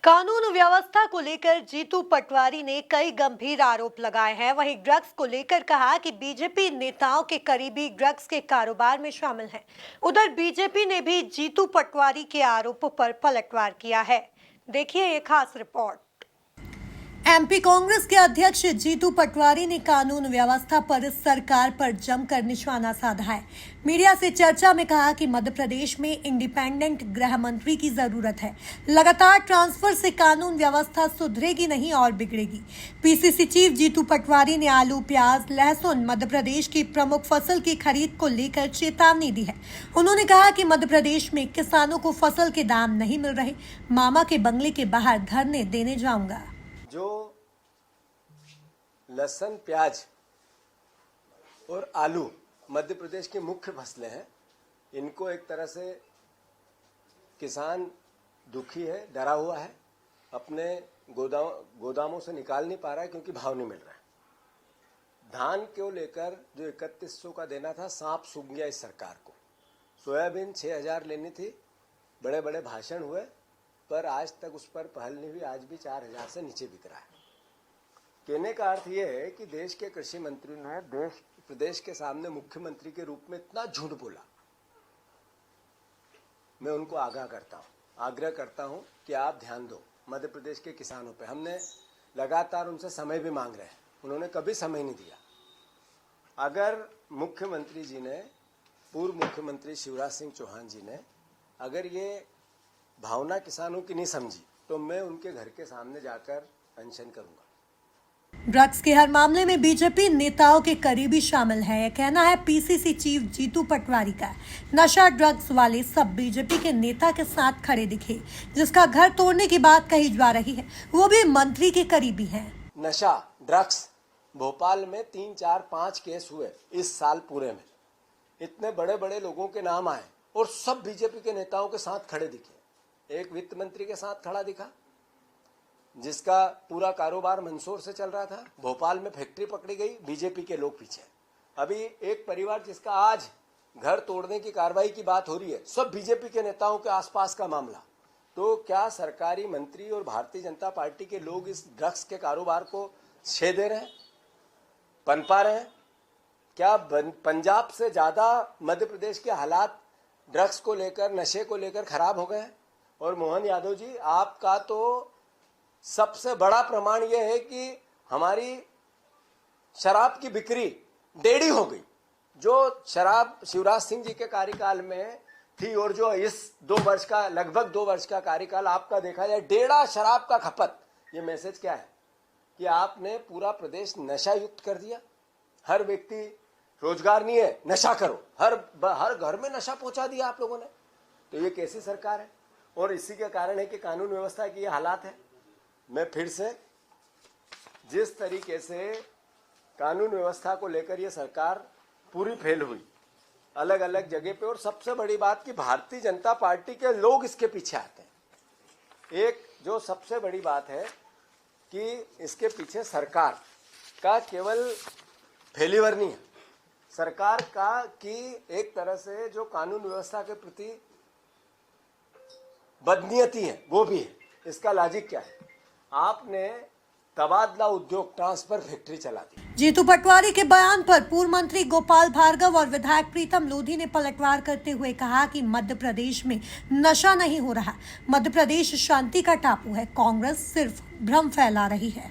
कानून व्यवस्था को लेकर जीतू पटवारी ने कई गंभीर आरोप लगाए हैं। वहीं ड्रग्स को लेकर कहा कि बीजेपी नेताओं के करीबी ड्रग्स के कारोबार में शामिल हैं। उधर बीजेपी ने भी जीतू पटवारी के आरोपों पर पलटवार किया है। देखिए ये खास रिपोर्ट। एमपी कांग्रेस के अध्यक्ष जीतू पटवारी ने कानून व्यवस्था पर सरकार पर जमकर निशाना साधा है। मीडिया से चर्चा में कहा कि मध्य प्रदेश में इंडिपेंडेंट गृह मंत्री की जरूरत है। लगातार ट्रांसफर से कानून व्यवस्था सुधरेगी नहीं और बिगड़ेगी। पीसीसी चीफ जीतू पटवारी ने आलू, प्याज, लहसुन मध्य प्रदेश की प्रमुख फसल की खरीद को लेकर चेतावनी दी है। उन्होंने कहा कि मध्य प्रदेश में किसानों को फसल के दाम नहीं मिल रहे। मामा के बंगले के बाहर धरने देने जाऊंगा। जो लहसुन, प्याज और आलू मध्य प्रदेश की मुख्य फसलें हैं, इनको एक तरह से किसान दुखी है, डरा हुआ है, अपने गोदामों से निकाल नहीं पा रहा है क्योंकि भाव नहीं मिल रहा है। धान को लेकर जो 3100 का देना था, सांप सूंघ गया इस सरकार को। सोयाबीन 6000 लेनी थी, बड़े बड़े भाषण हुए, पर आज तक उस पर पहल नहीं हुई। आज भी 4000 से नीचे बिक रहा है। कहने का अर्थ यह है कि देश के कृषि मंत्री ने प्रदेश के सामने मुख्यमंत्री के रूप में इतना झूठ बोला। मैं उनको आग्रह करता हूं कि आप ध्यान दो मध्य प्रदेश के किसानों पे। हमने लगातार उनसे समय भी मांग रहे हैं, उन्होंने कभी समय नहीं दिया। अगर मुख्यमंत्री जी ने, पूर्व मुख्यमंत्री शिवराज सिंह चौहान जी ने अगर ये भावना किसानों की नहीं समझी तो मैं उनके घर के सामने जाकर अनशन करूंगा। ड्रग्स के हर मामले में बीजेपी नेताओं के करीबी शामिल हैं, यह कहना है पीसीसी चीफ जीतू पटवारी का। नशा ड्रग्स वाले सब बीजेपी के नेता के साथ खड़े दिखे। जिसका घर तोड़ने की बात कही जा रही है, वो भी मंत्री के करीबी हैं। नशा ड्रग्स भोपाल में 3, 4, 5 केस हुए इस साल पूरे में। इतने बड़े बड़े लोगों के नाम आए और सब बीजेपी के नेताओं के साथ खड़े दिखे। एक वित्त मंत्री के साथ खड़ा दिखा जिसका पूरा कारोबार मंदसौर से चल रहा था। भोपाल में फैक्ट्री पकड़ी गई, बीजेपी के लोग पीछे। अभी एक परिवार जिसका आज घर तोड़ने की कार्रवाई की बात हो रही है, सब बीजेपी के नेताओं के आसपास का मामला। तो क्या सरकारी मंत्री और भारतीय जनता पार्टी के लोग इस ड्रग्स के कारोबार को छेद दे रहे हैं, पनपा रहे हैं? क्या पंजाब से ज्यादा मध्य प्रदेश के हालात ड्रग्स को लेकर, नशे को लेकर खराब हो गए हैं? और मोहन यादव जी, आपका तो सबसे बड़ा प्रमाण यह है कि हमारी शराब की बिक्री डेढ़ी हो गई। जो शराब शिवराज सिंह जी के कार्यकाल में थी और जो इस 2 वर्ष का, लगभग 2 वर्ष का कार्यकाल आपका देखा जाए, 1.5 शराब का खपत। ये मैसेज क्या है कि आपने पूरा प्रदेश नशा युक्त कर दिया। हर व्यक्ति, रोजगार नहीं है, नशा करो, हर घर में नशा पहुंचा दिया आप लोगों ने। तो ये कैसी सरकार है? और इसी के कारण है कि कानून व्यवस्था की ये हालात है। मैं फिर से, जिस तरीके से कानून व्यवस्था को लेकर ये सरकार पूरी फेल हुई अलग अलग जगह पे, और सबसे बड़ी बात कि भारतीय जनता पार्टी के लोग इसके पीछे आते हैं। एक जो सबसे बड़ी बात है कि इसके पीछे सरकार का केवल फेलिवर नहीं है, सरकार का कि एक तरह से जो कानून व्यवस्था के प्रति बदनीयती है वो भी है। इसका लॉजिक क्या है? आपने तबादला उद्योग, ट्रांसफर फैक्ट्री चला दी। जीतू पटवारी के बयान पर पूर्व मंत्री गोपाल भार्गव और विधायक प्रीतम लोधी ने पलटवार करते हुए कहा कि मध्य प्रदेश में नशा नहीं हो रहा। मध्य प्रदेश शांति का टापू है, कांग्रेस सिर्फ भ्रम फैला रही है।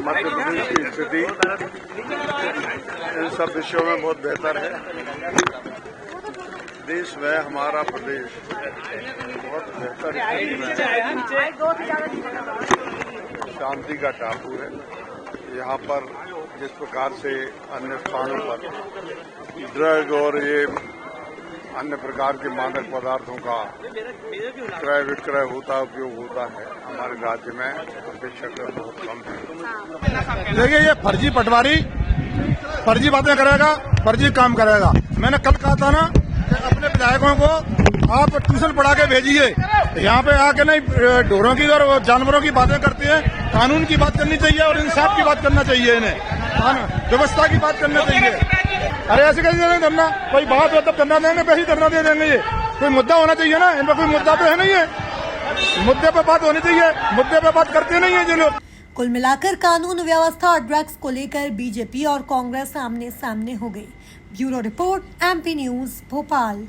मध्य प्रदेश की स्थिति इन सब विषयों में बहुत बेहतर है। देश में हमारा प्रदेश बहुत बेहतर स्थिति में शांति का टापू है। यहाँ पर जिस प्रकार से अन्य स्थानों पर ड्रग और ये अन्य प्रकार के मादक पदार्थों का क्रय विक्रय होता, उपयोग होता है, हमारे राज्य में अपेक्षाकृत बहुत कम है। देखिए, ये फर्जी पटवारी फर्जी बातें करेगा, फर्जी काम करेगा। मैंने कल कहा था ना कि अपने विधायकों को आप ट्यूशन पढ़ा के भेजिए। यहाँ पे आके नहीं ढोरों की और जानवरों की बातें करते हैं। कानून की बात करनी चाहिए और इंसाफ की बात करना चाहिए, इन्हें व्यवस्था की बात करना चाहिए। अरे ऐसे कैसे धरना? कोई बात हो तब धरना देंगे, पैसे धरना दे देंगे। ये कोई मुद्दा होना चाहिए ना, इन पर कोई मुद्दा तो है नहीं है, मुद्दे पे बात होनी चाहिए, मुद्दे पे बात करते नहीं है जो लोग। कुल मिलाकर कानून व्यवस्था और ड्रग्स को लेकर बीजेपी और कांग्रेस आमने सामने हो गई। Bureau report, MP news, Bhopal.